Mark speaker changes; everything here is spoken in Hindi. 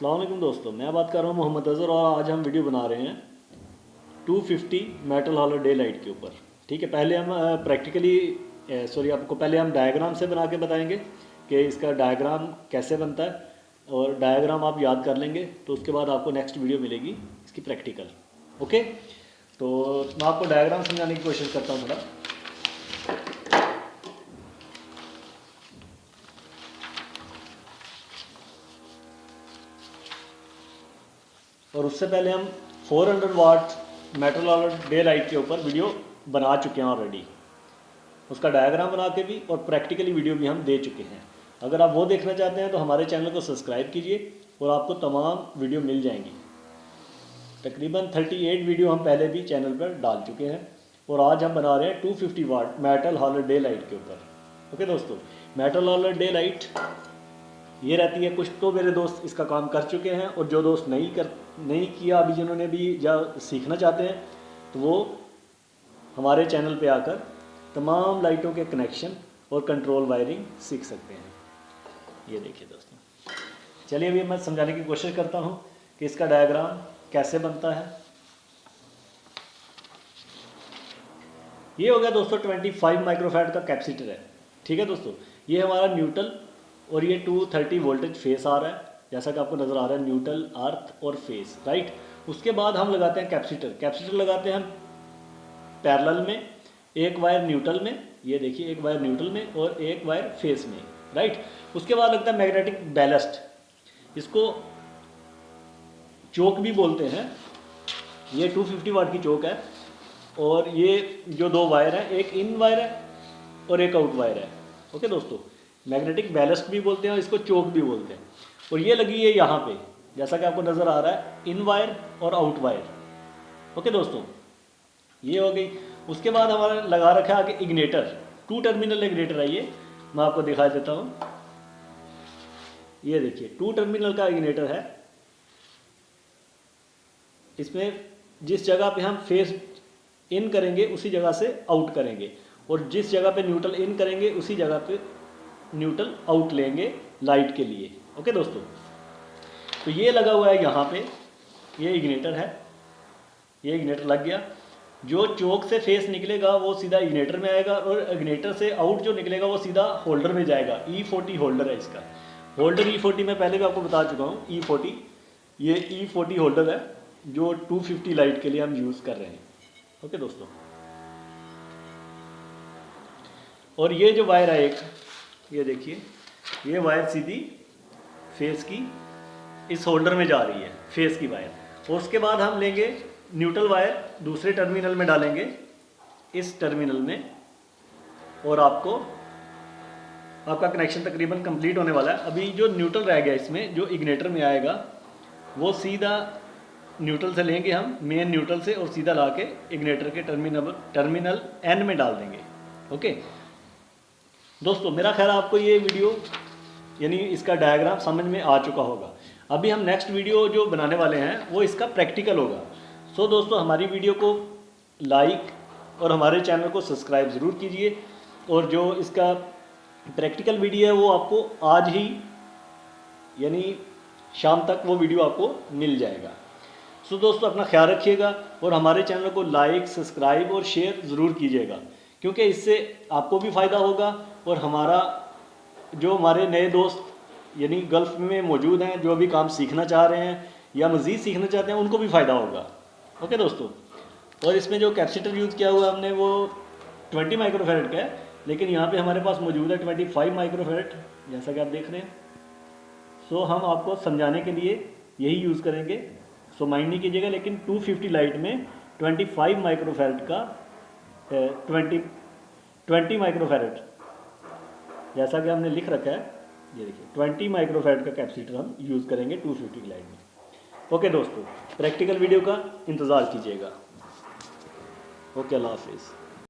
Speaker 1: अस्सलाम वालेकुम दोस्तों, मैं बात कर रहा हूँ मोहम्मद अज़हर और आज हम वीडियो बना रहे हैं 250 मेटल हॉलर डे लाइट के ऊपर। ठीक है, पहले हम आपको पहले हम डायग्राम से बना के बताएंगे कि इसका डायग्राम कैसे बनता है और डायग्राम आप याद कर लेंगे तो उसके बाद आपको नेक्स्ट वीडियो मिलेगी इसकी प्रैक्टिकल। ओके, तो मैं आपको डायग्राम समझाने की कोशिश करता हूँ थोड़ा। और उससे पहले हम 400 वाट मेटल हॉलर डे लाइट के ऊपर वीडियो बना चुके हैं ऑलरेडी, उसका डायग्राम बना के भी और प्रैक्टिकली वीडियो भी हम दे चुके हैं। अगर आप वो देखना चाहते हैं तो हमारे चैनल को सब्सक्राइब कीजिए और आपको तमाम वीडियो मिल जाएंगी। तकरीबन 38 वीडियो हम पहले भी चैनल पर डाल चुके हैं और आज हम बना रहे हैं 250 वाट मेटल हॉलर डे लाइट के ऊपर। ओके दोस्तों, मेटल हॉलर डे लाइट ये रहती है, कुछ तो मेरे दोस्त इसका काम कर चुके हैं और जो दोस्त नहीं किया अभी, जिन्होंने भी या सीखना चाहते हैं तो वो हमारे चैनल पे आकर तमाम लाइटों के कनेक्शन और कंट्रोल वायरिंग सीख सकते हैं। ये देखिए दोस्तों, चलिए अभी मैं समझाने की कोशिश करता हूँ कि इसका डायग्राम कैसे बनता है। ये हो गया दोस्तों 25 माइक्रोफैराड का कैपेसिटर है। ठीक है दोस्तों, ये हमारा न्यूट्रल और ये 230 वोल्टेज फेस आ रहा है, जैसा कि आपको नज़र आ रहा है, न्यूट्रल, अर्थ और फेस, राइट। उसके बाद हम लगाते हैं कैपेसिटर लगाते हैं हम पैरेलल में, एक वायर न्यूट्रल में, ये देखिए एक वायर न्यूट्रल में और एक वायर फेस में, राइट। उसके बाद लगता है मैग्नेटिक बैलेस्ट, इसको चोक भी बोलते हैं। ये 250 वाट की चोक है और ये जो दो वायर हैं, एक इन वायर है और एक आउट वायर है। ओके दोस्तों, मैग्नेटिक बैलेस्ट भी बोलते हैं और इसको चोक भी बोलते हैं। और ये लगी है यहाँ पे, जैसा कि आपको नज़र आ रहा है, इन वायर और आउट वायर। ओके दोस्तों, ये हो गई। उसके बाद हमारा लगा रखा है आगे इग्नेटर, 2 टर्मिनल इग्नेटर है। ये मैं आपको दिखा देता हूँ, ये देखिए 2 टर्मिनल का इग्नेटर है। इसमें जिस जगह पे हम फेस इन करेंगे उसी जगह से आउट करेंगे और जिस जगह पे न्यूट्रल इन करेंगे उसी जगह पे न्यूट्रल आउट लेंगे लाइट के लिए। ओके दोस्तों, तो ये लगा हुआ है यहाँ पे, ये इग्नेटर है, ये इग्नेटर लग गया। जो चोक से फेस निकलेगा वो सीधा इग्नेटर में आएगा और इग्नेटर से आउट जो निकलेगा वो सीधा होल्डर में जाएगा। E40 होल्डर है इसका। होल्डर E40 मैं पहले भी आपको बता चुका हूँ। E40, ये E40 होल्डर है जो 250 लाइट के लिए हम यूज़ कर रहे हैं। ओके दोस्तों, और ये जो वायर है एक, ये देखिए, ये वायर सीधी फेस की इस होल्डर में जा रही है, फेस की वायर। और उसके बाद हम लेंगे न्यूट्रल वायर, दूसरे टर्मिनल में डालेंगे, इस टर्मिनल में, और आपका कनेक्शन तकरीबन कंप्लीट होने वाला है। अभी जो न्यूट्रल रह गया इसमें, जो इग्नेटर में आएगा, वो सीधा न्यूट्रल से लेंगे हम, मेन न्यूट्रल से, और सीधा ला के इग्नेटर के टर्मिनल एन में डाल देंगे। ओके दोस्तों, मेरा ख्याल आपको ये वीडियो यानी इसका डायग्राम समझ में आ चुका होगा। अभी हम नेक्स्ट वीडियो जो बनाने वाले हैं वो इसका प्रैक्टिकल होगा। सो दोस्तों, हमारी वीडियो को लाइक और हमारे चैनल को सब्सक्राइब ज़रूर कीजिए और जो इसका प्रैक्टिकल वीडियो है वो आपको आज ही यानी शाम तक वो वीडियो आपको मिल जाएगा। सो दोस्तों, अपना ख्याल रखिएगा और हमारे चैनल को लाइक, सब्सक्राइब और शेयर ज़रूर कीजिएगा, क्योंकि इससे आपको भी फ़ायदा होगा और हमारे नए दोस्त यानी गल्फ़ में मौजूद हैं, जो अभी काम सीखना चाह रहे हैं या मज़ीद सीखना चाहते हैं, उनको भी फ़ायदा होगा। ओके दोस्तों, और इसमें जो कैपेसिटर यूज़ किया हुआ हमने वो 20 माइक्रोफैराड का है, लेकिन यहाँ पे हमारे पास मौजूद है 25 माइक्रोफैराड, जैसा कि आप देख रहे हैं। सो हम आपको समझाने के लिए यही यूज़ करेंगे, सो माइंड नहीं कीजिएगा। लेकिन 250 लाइट में 25 माइक्रोफैराड का 20 माइक्रोफैराड, जैसा कि हमने लिख रखा है, ये देखिए 20 माइक्रोफैराड का कैपेसिटर हम यूज़ करेंगे 250 लाइट में। ओके दोस्तों, प्रैक्टिकल वीडियो का इंतज़ार कीजिएगा। ओके, अल्लाह हाफिज़।